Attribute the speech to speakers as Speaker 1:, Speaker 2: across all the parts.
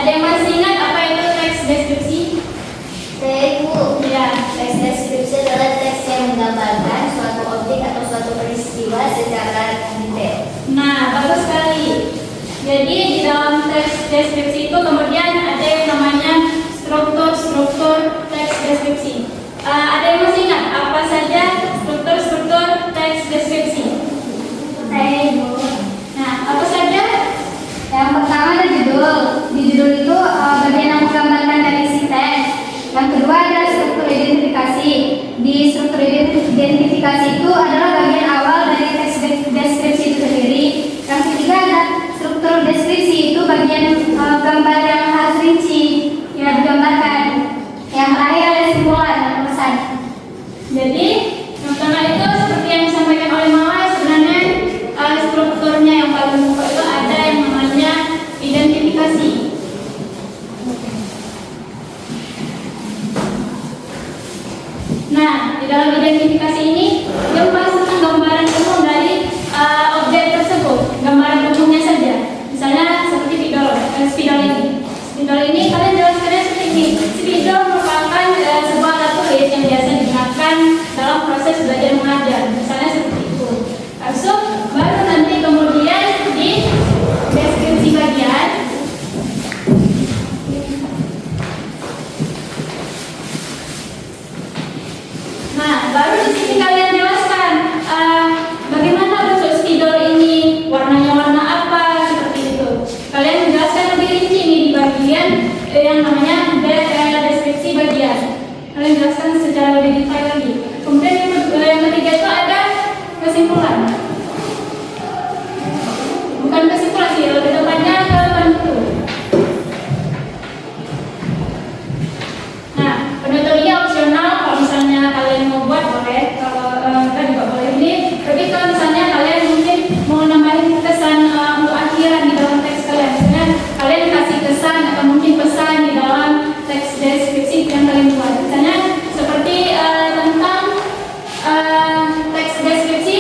Speaker 1: Ada yang masih ingat apa itu teks deskripsi?
Speaker 2: Saya Ibu.
Speaker 1: Ya.
Speaker 2: Teks deskripsi adalah teks yang menggambarkan suatu objek atau suatu peristiwa secara detail.
Speaker 1: Nah, bagus sekali. Jadi di dalam teks deskripsi itu kemudian ada yang namanya struktur teks deskripsi. Ada yang masih ingat apa saja struktur teks deskripsi?
Speaker 2: Saya Ibu.
Speaker 1: Nah, apa saja?
Speaker 2: Yang pertama ada judul. Di judul itu bagian yang menggambarkan dari isi teks. Yang kedua ada struktur identifikasi. Di struktur identifikasi itu adalah bagian awal dari teks deskripsi itu sendiri. Yang ketiga ada struktur deskripsi, itu bagian gambar yang harus rinci yang digambarkan. Yang terakhir ada simpulan atau pesan.
Speaker 1: Jadi yang pertama itu seperti yang disampaikan oleh Mawar, sebenarnya strukturnya yang paling pokok itu ada yang namanya identifikasi. Nah, di dalam identifikasi ini dia membahas tentang gambaran umum dari objek tersebut, gambaran umumnya saja. Misalnya seperti spidol ini. Spidol ini kalian jelaskannya seperti ini. Spidol merupakan sebuah alat tulis yang biasa digunakan dalam proses belajar mengajar. Misalnya seperti itu. Lalu baru nanti kemudian di deskripsi bagian baru di sini kalian jelaskan bagaimana bentuk spidol ini, warnanya warna apa, seperti itu. Kalian menjelaskan lebih rinci ini di bagian yang namanya deskripsi bagian. Kalian jelaskan secara lebih detail lagi. Kemudian yang ketiga itu ada kesimpulan. Bukan kesimpulan sih, lebih tepatnya ke penutur. Nah, penutur ini opsional. Kalau misalnya kalian mau buat boleh, kalau enggak juga boleh ini. Tapi kalau misalnya kalian mungkin mau nambahin kesan untuk akhiran di dalam teks kalian, misalnya kalian kasih kesan atau mungkin pesan di dalam teks deskripsi yang kalian buat. Misalnya seperti tentang teks deskripsi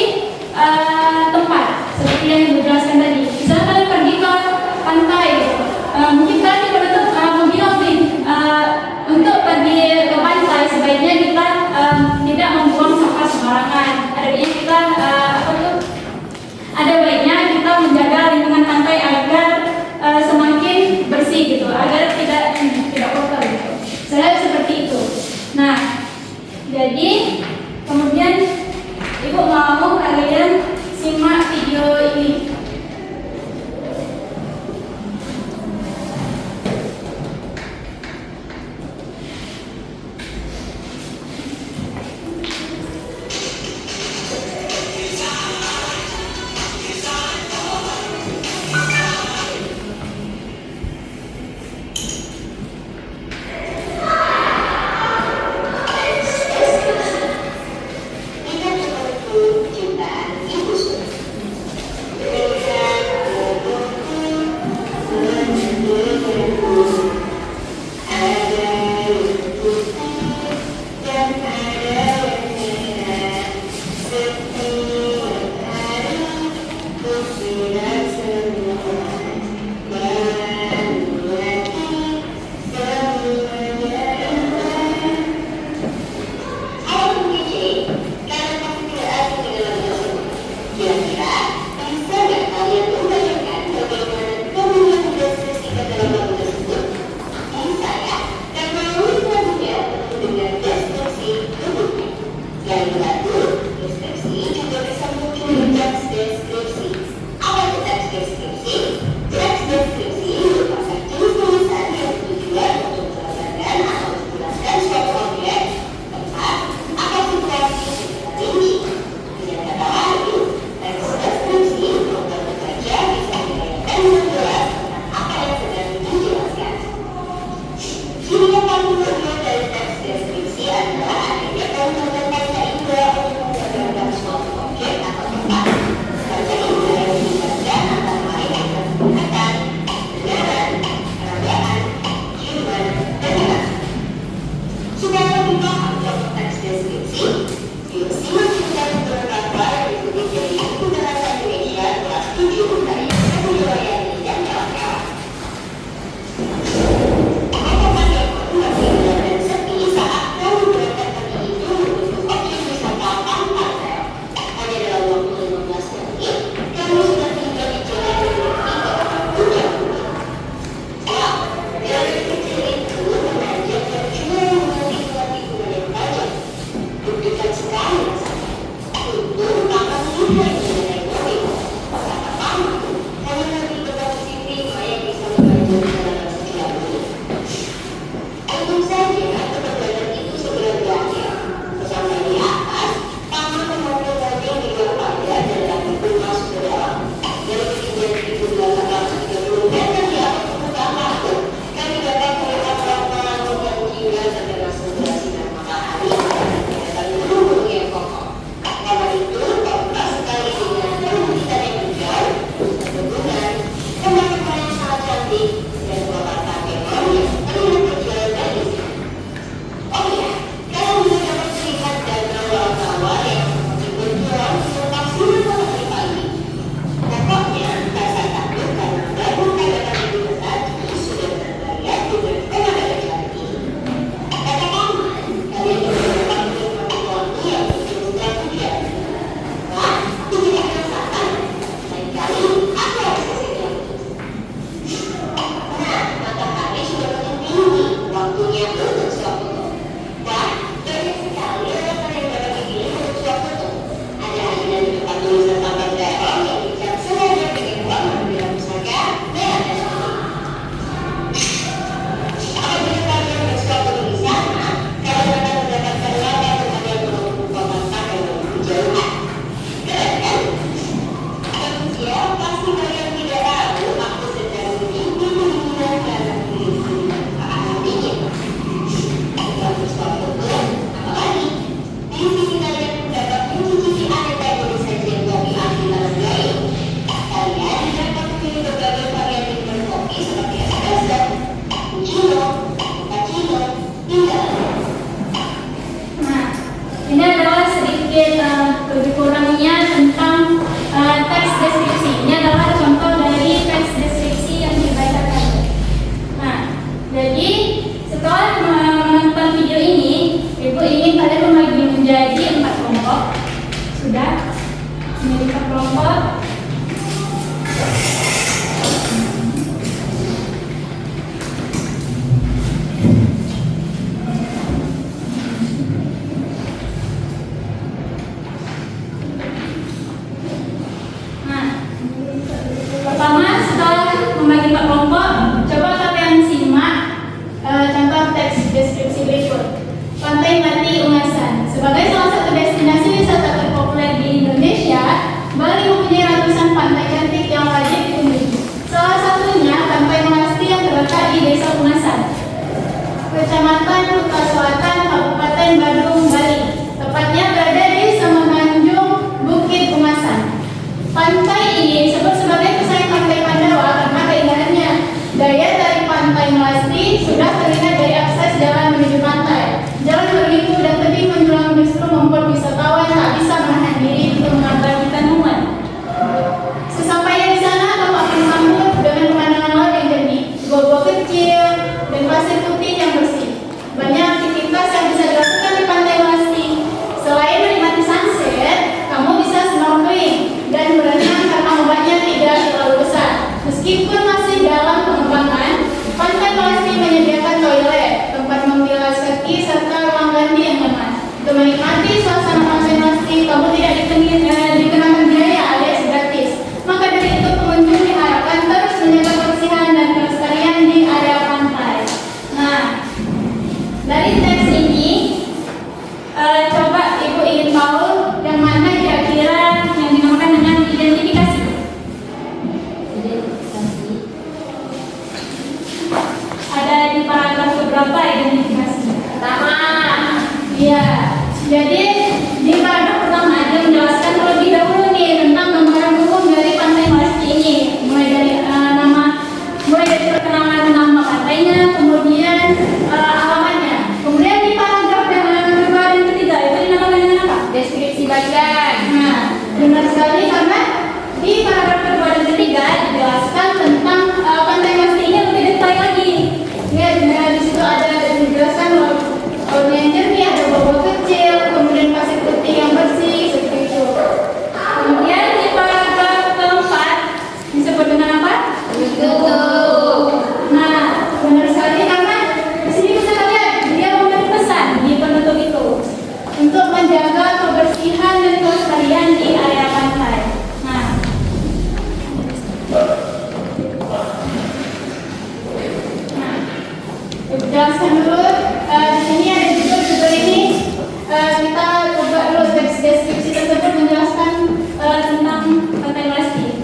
Speaker 1: Ini adalah sedikit lebih kurangnya tentang teks deskripsi. Ini adalah contoh dari teks deskripsi yang dibacakan. Nah, jadi setelah menonton video ini, Ibu ingin kalian membagi menjadi 4 kelompok. Sudah? Menjadi 4 kelompok. Pertama, setelah membagi 4 kelompok, coba kalian simak contoh teks deskripsi berikut. Pantai Mati Ungasan. Sebagai salah satu destinasi wisata terpopuler di Indonesia, Bali mempunyai ratusan pantai cantik yang wajib dikunjungi. Salah satunya Pantai Melasti yang terletak di Desa Ungasan, Kecamatan Kuta Selatan, Kabupaten Badung, Bali. Tepatnya berada di Semenanjung Bukit Ungasan. Pantai ini disebut sebagai pesaing Pantai Pandawa karena keindahannya. Daya dari Pantai Melasti sudah terlihat dari akses jalan menuju pantai. Jalan berliku dan tebing menjulang justru membuat wisatawan tak bisa menahan diri untuk mengabadi tanaman. Sesampainya di sana, Bapak disambut dengan pemandangan laut yang jernih, gua-gua kecil, dan pasir putih yang bersih. Banyak aktivitas yang bisa dilakukan di Pantai Melasti. Selain menikmati sunset, kamu bisa snorkeling dan berenang karena ombaknya tidak terlalu besar. Meskipun masih dalam pengembangan, Pantai Melasti menyediakan toilet, tempat membilas kaki, serta ruang ganti yang nyaman. Untuk menikmati suasana Pantai Melasti, kamu tidak dikenakan biaya alias gratis. Maka dari itu pengunjung diharapkan terus menjaga kebersihan dan kelestarian di area pantai. Nah, dari teks ini, coba Ibu ingin tahu yang mana kira-kira yang dinamakan dengan identifikasi. Ada di paragraf beberapa identifikasi. Pertama, iya. Jadi di paragraf pertama dia menjelaskan terlebih dahulu nih tentang gambaran umum dari Pantai Melasti ini, mulai dari perkenalan nama pantainya, kemudian alamatnya. Kemudian di paragraf yang kedua dan ketiga itu dinamakan dengan apa? Deskripsi bagian. Nah, benar sekali karena di paragraf kedua dan ketiga dijelaskan tentang Pantai Melasti ini lebih detail lagi. Lihat, di situ ada dijelaskan lautnya yang jernih, ada gua-gua kecil, kemudian pasir putih yang bersih, seperti itu. Kemudian di paragraf keempat disebut dengan apa? Tutup. Nah, benar sekali karena di sini bisa lihat dia memberi pesan di penutup itu untuk menjaga kebersihan dan kelestarian di area pantai. Nah, jelaskan dulu. Di sini ada judul ini. Kita coba dulu teks deskripsi tersebut menjelaskan tentang Pantai Melasti.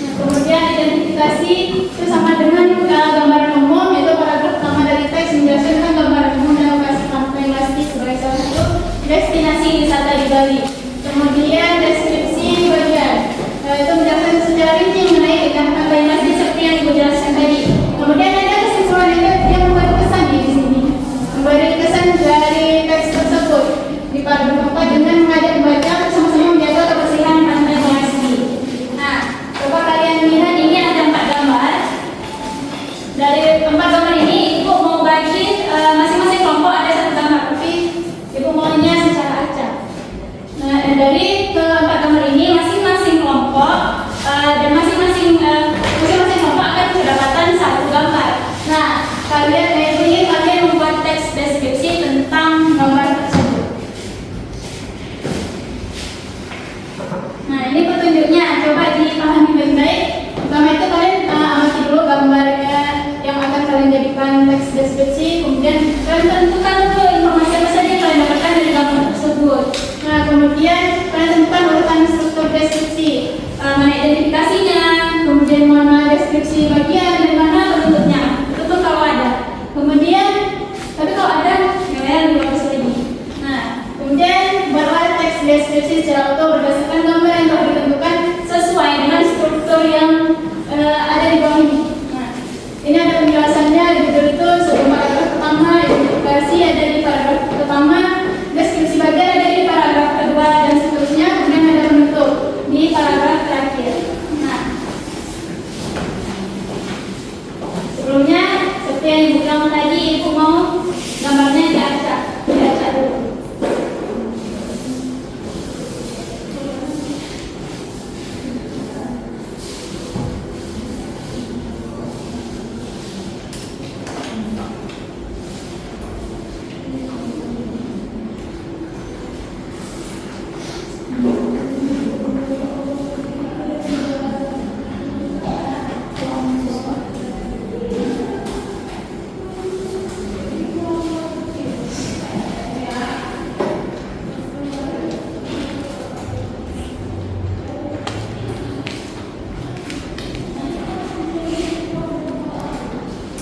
Speaker 1: Nah, kemudian identifikasi itu sama dengan gambaran umum, yaitu paragraf pertama dari teks menjelaskan tentang gambaran umum dan lokasi Pantai Melasti sebagai salah satu destinasi wisata di Bali. Kemudian deskripsi bagian itu menjelaskan secara rinci mengenai keindahan Pantai Melasti seperti yang Ibu jelaskan tadi. dari 4 gambar ini Ibu mau bagi masing-masing kelompok ada 1 gambar, tapi Ibu maunya secara acak. Nah, dari ke-4 gambar ini masing-masing kelompok dan masing-masing kelompok akan mendapatkan 1 gambar. Nah, kalian membuat teks deskripsi tentang gambar tersebut. Nah, ini petunjuknya, coba dipahami baik-baik. Pertama itu kalian amati dulu gambarnya yang akan kalian jadikan teks deskripsi, kemudian kalian tentukan dulu informasi apa saja yang kalian dapatkan dari gambar tersebut. Nah, kemudian kalian tentukan urutan struktur deskripsi, mana identifikasinya, kemudian mana deskripsi bagian, dan mana bentuknya. Itu kalau ada. Kemudian, tapi kalau ada, yang lebih bagus lagi. Nah, kemudian buatlah teks deskripsi secara utuh berdasarkan gambar yang telah ditentukan sesuai dengan struktur yang ada di bawah ini. Nah, ini ada penjelasannya di judul itu sebelum paragraf pertama, identifikasi ada di paragraf pertama, deskripsi bagian ada di paragraf kedua dan seterusnya, kemudian ada bentuk di paragraf terakhir. Nah, sebelumnya seperti yang Ibu bilang tadi, Ibu mau gambarnya diacak dulu.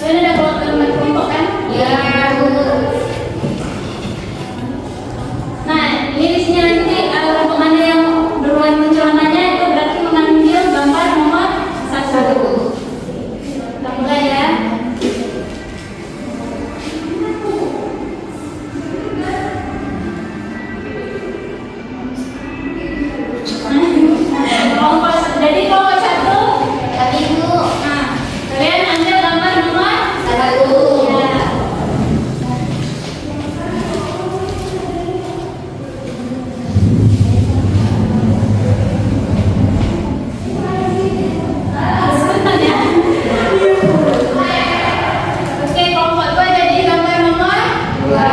Speaker 1: Kalian ada kelompok kan?
Speaker 2: Ya, Bu.
Speaker 1: Nah, ini di sini nanti kelompok mana yang duluan muncul namanya itu berarti mengambil gambar nomor 1. Kita mulai ya. Jadi kelompok 1.
Speaker 2: Tapi Bu,
Speaker 1: Nah, kalian ambil gambar nomor
Speaker 2: 1.
Speaker 1: ya. Sebentar ya. Oke, kelompok 2 jadi gambar nomor 2.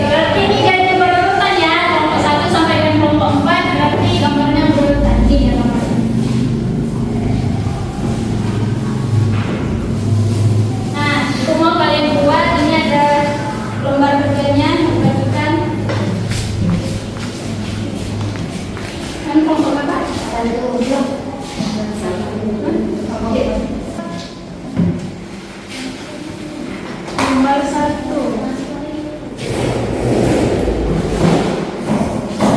Speaker 1: Berarti ini jadi berurutan ya, kelompok 1 sampai dengan kelompok 4 berarti gambarnya berurutan ini ya gambarnya. Nah, itu mau kalian buat, ini ada lembar kerjanya dibagikan. Kan kelompok apa?
Speaker 2: 1.
Speaker 1: Nomor 1.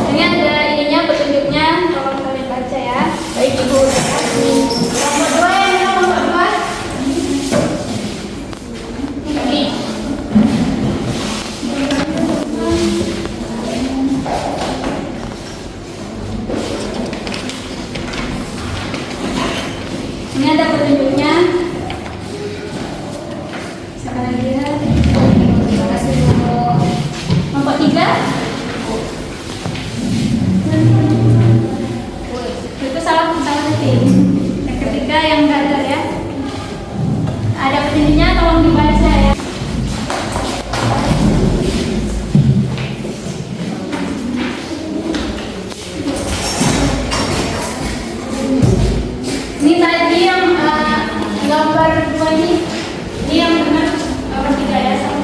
Speaker 1: Ini ada ininya, petunjuknya, tolong kalian baca ya. Baik, Ibu udah kasih. Nomor 2 yang nomor 2. Ini. Ini ada petunjuknya. Sekarang dia.
Speaker 2: Terima kasih, Bu.
Speaker 1: Nomor 3. Itu salah ketik. Yang ketiga yang gagal ya. Ada petunjuknya, tolong dibaca ya. Ini tadi yang gambar 2 ini yang benar gambar 3 ya, sama.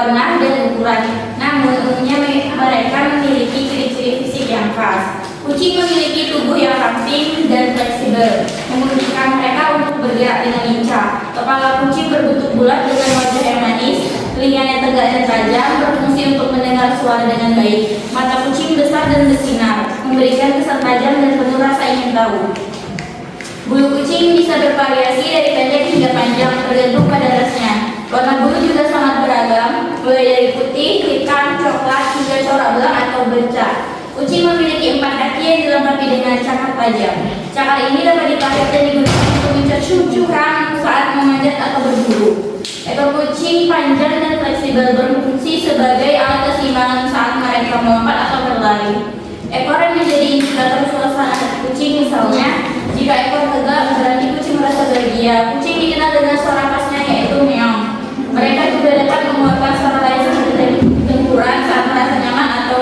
Speaker 3: warna, dan ukuran. Namun, umumnya mereka memiliki ciri-ciri fisik yang khas. Kucing memiliki tubuh yang ramping dan fleksibel, memungkinkan mereka untuk bergerak dengan lincah. Kepala kucing berbentuk bulat dengan wajah yang manis, telinganya tegak dan tajam, berfungsi untuk mendengar suara dengan baik. Mata kucing besar dan bersinar, memberikan kesan tajam dan penuh rasa ingin tahu. Bulu kucing bisa bervariasi dari pendek hingga panjang, tergantung pada rasnya. Warna bulu juga sangat beragam, mulai dari putih, hitam, coklat, hingga corak belang atau bercak. Kucing memiliki 4 kaki yang dilengkapi dengan cakar tajam. Cakar ini dapat dipakai dan digunakan untuk mencucuk curang saat memanjat atau berburu. Ekor kucing panjang dan fleksibel, berfungsi sebagai alat keseimbangan saat mereka melompat atau berlari. Ekor yang menjadi indikator suasana hati kucing, misalnya jika ekor tegak berarti kucing merasa bahagia. Kucing dikenal dengan suara khasnya yaitu meow. Mereka juga dapat mengeluarkan suara lain seperti dengkuran saat merasa nyaman atau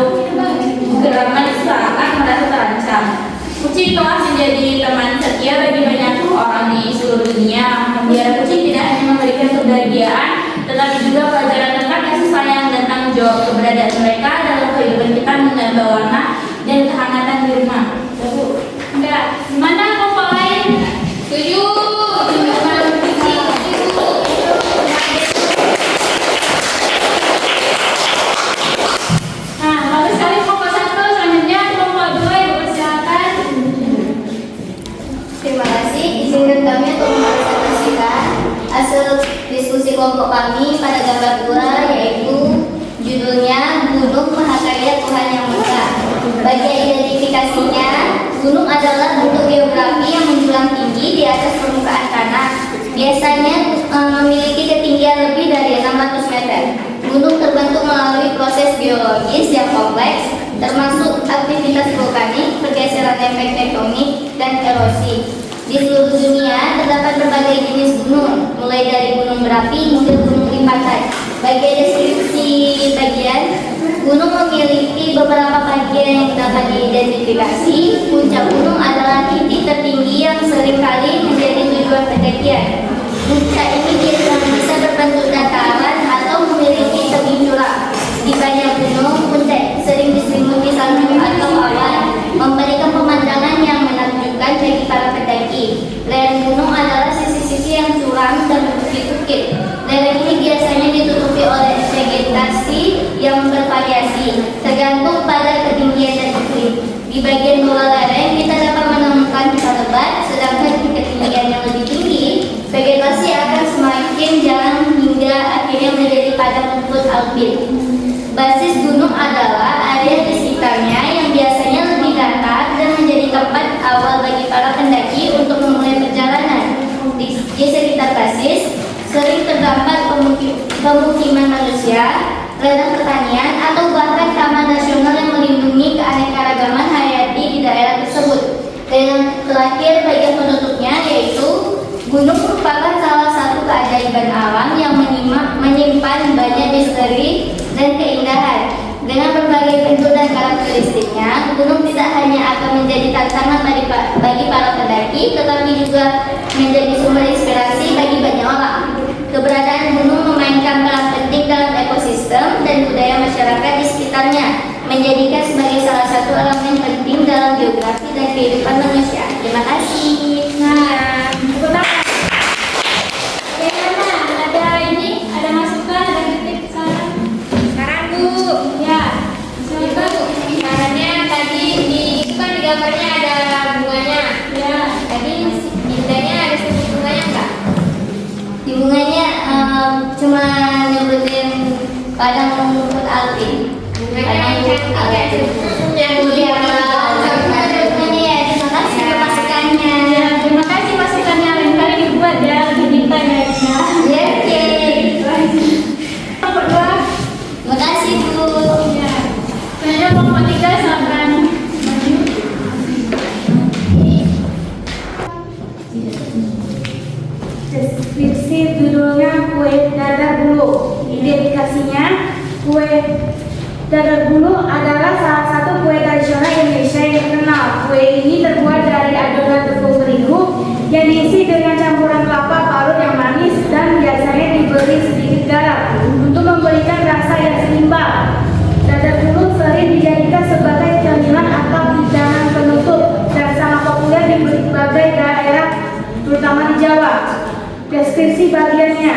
Speaker 3: geraman saat merasa terancam. Kucing telah menjadi teman setia bagi banyak orang di seluruh dunia. Memelihara kucing tidak hanya memberikan kebahagiaan, tetapi juga pelajaran tentang kasih sayang dan tanggung jawab. Keberadaan mereka dalam kehidupan kita menambah warna dan kehangatan di rumah.
Speaker 1: Enggak. Mana kelompok lain?
Speaker 2: Setuju.
Speaker 1: Nah, bagus sekali kelompok 1. Selanjutnya kelompok 2, Ibu persilakan.
Speaker 2: Terima kasih. Izinkan kami untuk mempresentasikan hasil diskusi kelompok kami pada gambar 2, yaitu judulnya Gunung Mahakarya Tuhan Yang Maha. Bagian identifikasinya, gunung adalah bentuk geografi yang menjulang tinggi di atas permukaan tanah. Biasanya memiliki ketinggian lebih dari 600 meter. Gunung terbentuk melalui proses geologis yang kompleks, termasuk aktivitas vulkanik, pergeseran lempeng tektonik, dan erosi. Di seluruh dunia terdapat berbagai jenis gunung, mulai dari gunung berapi hingga gunung limpatan. Bagi deskripsi bagian, gunung memiliki beberapa bagian yang dapat diidentifikasi. Puncak gunung adalah titik tertinggi yang seringkali menjadi tujuan pendakian. Puncak ini bisa berbentuk dataran atau memiliki tebing curam. Di banyak gunung, puncak sering diselimuti salju atau awan, memberikan pemandangan yang menakjubkan bagi para pendaki. Lereng gunung adalah sisi-sisi yang curam dan berbukit-bukit. Lereng ini biasanya ditutupi oleh vegetasi yang bervariasi, tergantung pada ketinggian dan iklim. Di bagian bawah lereng kita dapat menemukan hutan lebat, sedangkan di ketinggian yang lebih tinggi, vegetasi akan semakin jarang hingga akhirnya menjadi padang rumput alpin. Basis gunung adalah area di sekitarnya yang biasanya lebih datar dan menjadi tempat awal bagi para pendaki untuk memulai perjalanan. Di sekitar basis sering terdapat pemukiman manusia, ladang pertanian, atau bahkan taman nasional yang melindungi keanekaragaman hayati di daerah tersebut. Dan terakhir bagian penutupnya yaitu gunung merupakan salah satu keajaiban alam yang menyimpan banyak misteri dan keindahan. Dengan berbagai bentuk dan karakteristiknya, gunung tidak hanya akan menjadi tantangan bagi para pendaki, tetapi juga menjadi sumber inspirasi bagi banyak orang. Keberadaan gunung memainkan peran penting dalam ekosistem dan budaya masyarakat di sekitarnya, menjadikan sebagai salah satu elemen penting dalam geografi dan kehidupan manusia. Terima kasih.
Speaker 1: Nah, bagaimana? Ada masukan, ada kritik, saran?
Speaker 2: Sekarang Bu,
Speaker 1: Ya, silakan.
Speaker 2: sarannya tadi itu kan di gambarnya ada bunganya.
Speaker 1: Ya,
Speaker 2: Tadi indahnya ada sedikit bunganya enggak? Di bunganya cuma nyebutin padang rumput alpin. Padang rumput alpin. Yang mulia ya, terima kasih masukannya.
Speaker 1: ya, terima kasih masukannya. Lain kali dibuat ya, lebih detail ya.
Speaker 2: Ya, oke.
Speaker 1: Kelompok 2.
Speaker 2: Terima kasih Bu.
Speaker 1: Ya. Selanjutnya kelompok 3, silakan maju.
Speaker 3: Deskripsi judulnya kue dadar bulu. Identifikasinya, kue dadar bulu adalah salah satu kue tradisional Indonesia yang terkenal. Kue ini terbuat dari adonan tepung terigu yang diisi dengan campuran kelapa parut yang manis dan biasanya diberi sedikit garam untuk memberikan rasa
Speaker 4: Deskripsi bagiannya.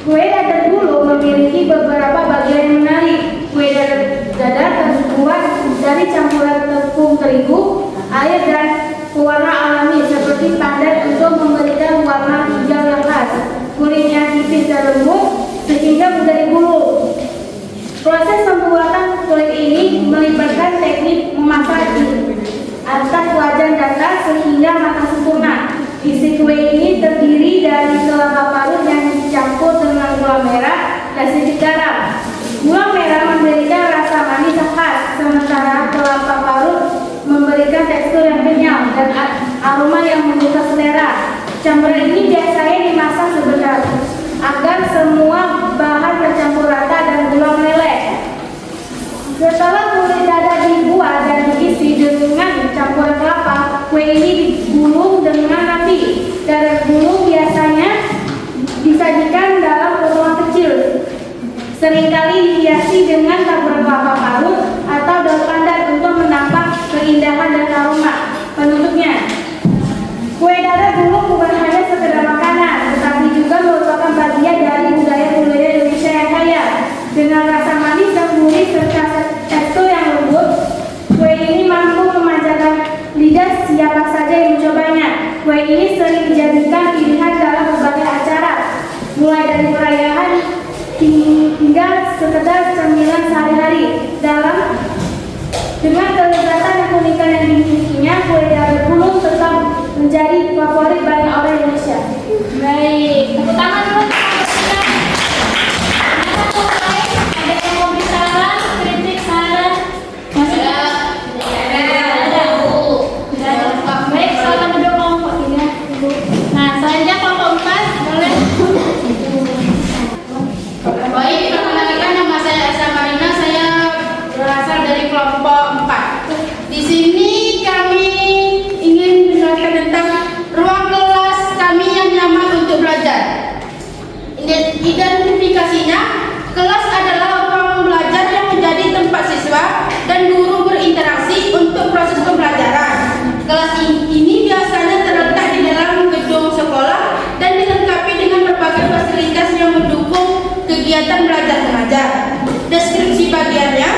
Speaker 4: Kue dadar gulung memiliki beberapa bagian yang menarik. Kue dadar terbuat dari campuran tepung terigu, air, dan pewarna alami seperti pandan untuk memberikan warna hijau yang khas. Kulitnya tipis dan lembut sehingga mudah digulung. Proses pembuatan kue ini melibatkan teknik memasak di atas wajan datar sehingga matang sempurna. Isi kue ini terdiri dari kelapa parut yang dicampur dengan gula merah dan sedikit garam. Gula merah memberikan rasa manis yang khas, sementara kelapa parut memberikan tekstur yang kenyal dan aroma yang menggugah selera. Campuran ini biasanya dimasak sebentar agar semua bahan tercampur rata dan gula meleleh. Setelah kulit dadar dibuat dan diisi dengan campuran kelapa, kue ini digulung dengan rapi. Dadar gulung biasanya disajikan dalam potongan kecil, seringkali dihiasi dengan taburan kelapa parut atau daun pandan untuk menambah keindahan dan aroma. Penutupnya, kue dadar gulung bukan hanya sekedar makanan, tetapi juga merupakan bagian dari budaya kuliner Indonesia yang kaya. Dengan rasa manis dan gurih serta tekstur yang lembut, kue ini mampu memanjakan lidah siapa saja yang mencobanya. Kue ini sering dijadikan pilihan dalam berbagai acara, mulai dari perayaan hingga sekedar cemilan sehari-hari. Dengan kelezatan dan keunikan yang dimilikinya, kue dadar gulung tetap menjadi favorit banyak orang Indonesia.
Speaker 1: Baik, tepuk tangan dulu. Ada yang mau beri saran, kritik, saran? Masih ada? Ada. Baik, silakan duduk kelompok 3. Nah, selanjutnya kelompok 4, boleh.
Speaker 5: Baik, perkenalkan nama saya Esa Marina, saya berasal dari kelompok 4. Di sini kami ingin menjelaskan tentang ruang kelas kami yang nyaman untuk belajar. Identifikasinya, kelas adalah ruang belajar yang menjadi tempat siswa dan guru berinteraksi untuk proses pembelajaran. Kelas ini biasanya terletak di dalam gedung sekolah dan dilengkapi dengan berbagai fasilitas yang mendukung kegiatan belajar mengajar. Deskripsi bagiannya,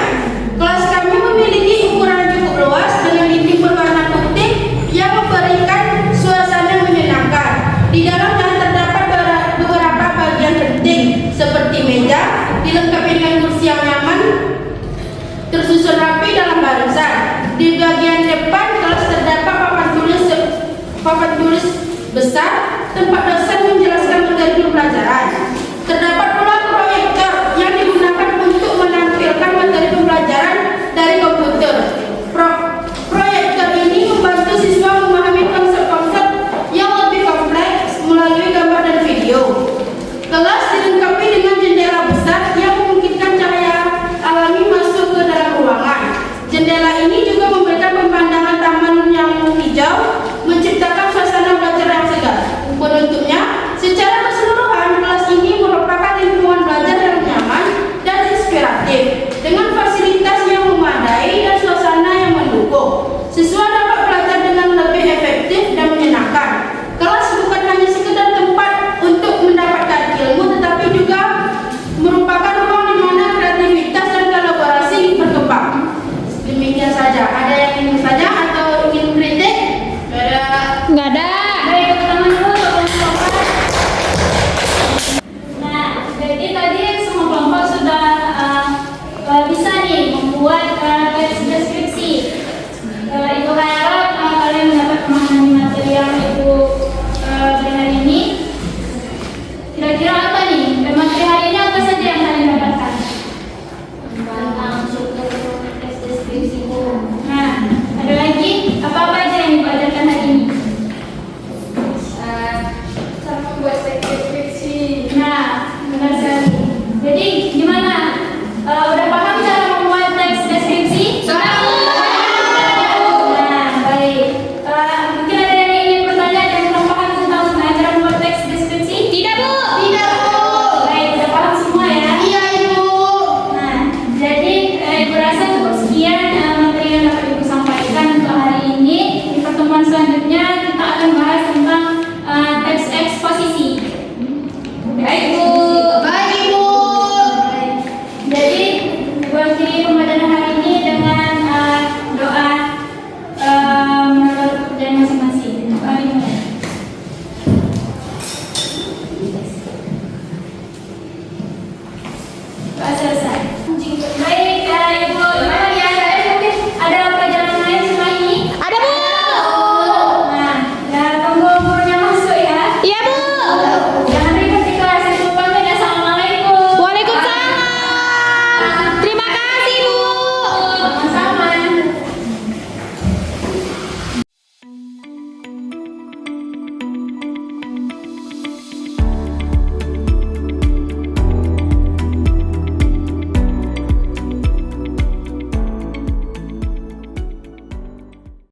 Speaker 5: kelas kami memiliki ukuran cukup luas dengan dinding berwarna putih yang memberikan suasana menyenangkan. Di dalamnya terdapat beberapa bagian penting seperti meja dilengkapi dengan kursi yang nyaman tersusun rapi dalam barisan. Di bagian depan kelas terdapat papan tulis besar tempat dosen menjelaskan materi pembelajaran. Terdapat pula proyektor yang digunakan untuk menampilkan materi pembelajaran dari komputer. Proyektor ini membantu siswa memahami konsep-konsep yang lebih kompleks melalui gambar dan video. Kelas dilengkapi dengan jendela besar yang memungkinkan cahaya alami masuk ke dalam ruangan. Jendela ini juga memberikan pemandangan taman yang hijau, menciptakan suasana belajar yang segar. Penutupnya, secara keseluruhan kelas ini merupakan lingkungan belajar yang nyaman dan inspiratif dengan fasilitas yang memadai dan suasana yang mendukung. Siswa dapat belajar dengan lebih efektif dan menyenangkan. Kelas bukan hanya sekedar tempat untuk mendapatkan ilmu, tetapi juga merupakan ruang di mana kreativitas dan kolaborasi berkembang. Demikian saja. Ada yang ingin bertanya atau ingin kritik?
Speaker 1: Nggak ada. Baik, tepuk tangan dulu untuk kelompok 4. Nah, jadi tadi semua kelompok sudah bisa nih membuat teks deskripsi. Ibu harap kalian mendapat pemahaman materi yang Ibu beri hari ini. Kira-kira apa nih? Materi hari ini apa saja yang kalian dapatkan?
Speaker 2: Tentang struktur teks deskripsi.
Speaker 1: Nah, ada lagi apa-apa aja yang Ibu ajarkan hari ini?
Speaker 2: Cara membuat teks deskripsi.
Speaker 1: Nah, benar sekali. Jadi gimana? Udah paham cara membuat teks deskripsi? Nah, baik. Mungkin ada yang ingin bertanya dan belum paham tentang cara membuat teks deskripsi? Tidak, Bu.
Speaker 5: Tidak, Bu.
Speaker 1: Baik, udah paham semua ya?
Speaker 5: Iya, Ibu.
Speaker 1: Nah, jadi Ibu rasa cukup sekian materi yang dapat Ibu sampaikan untuk hari ini. Di pertemuan selanjutnya kita akan bahas tentang teks eksposisi. Pak